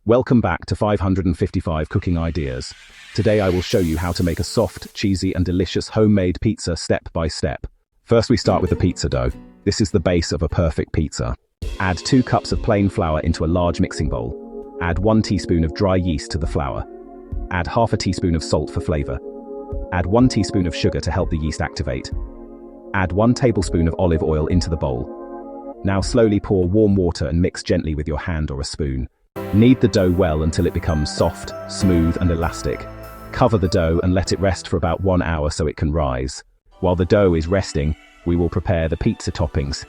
Welcome back to 555 Cooking Ideas. Today I will show you how to make a soft, cheesy and delicious homemade pizza step by step. First we start with the pizza dough. This is the base of a perfect pizza. Add 2 cups of plain flour into a large mixing bowl. Add 1 teaspoon of dry yeast to the flour. Add half a teaspoon of salt for flavor. Add 1 teaspoon of sugar to help the yeast activate. Add 1 tablespoon of olive oil into the bowl. Now slowly pour warm water and mix gently with your hand or a spoon. Knead the dough well until it becomes soft, smooth and elastic. Cover the dough and let it rest for about 1 hour so it can rise. While the dough is resting, we will prepare the pizza toppings.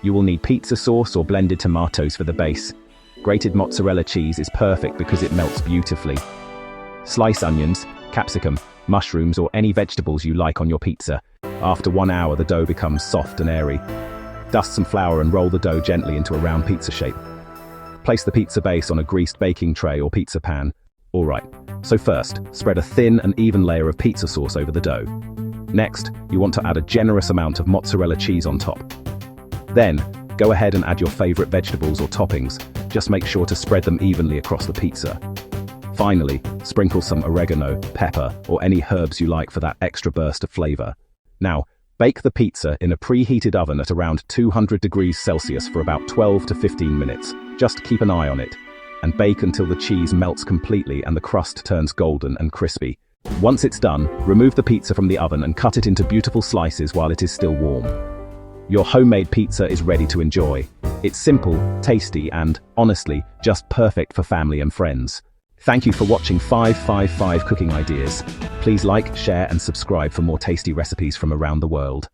You will need pizza sauce or blended tomatoes for the base. Grated mozzarella cheese is perfect because it melts beautifully. Slice onions, capsicum, mushrooms or any vegetables you like on your pizza. After 1 hour the dough becomes soft and airy. Dust some flour and roll the dough gently into a round pizza shape. Place the pizza base on a greased baking tray or pizza pan. Alright, so first, spread a thin and even layer of pizza sauce over the dough. Next, you want to add a generous amount of mozzarella cheese on top. Then, go ahead and add your favorite vegetables or toppings. Just make sure to spread them evenly across the pizza. Finally, sprinkle some oregano, pepper, or any herbs you like for that extra burst of flavor. Now, bake the pizza in a preheated oven at around 200 degrees Celsius for about 12 to 15 minutes. Just keep an eye on it. And bake until the cheese melts completely and the crust turns golden and crispy. Once it's done, remove the pizza from the oven and cut it into beautiful slices while it is still warm. Your homemade pizza is ready to enjoy. It's simple, tasty and, honestly, just perfect for family and friends. Thank you for watching 555 Cooking Ideas. Please like, share and subscribe for more tasty recipes from around the world.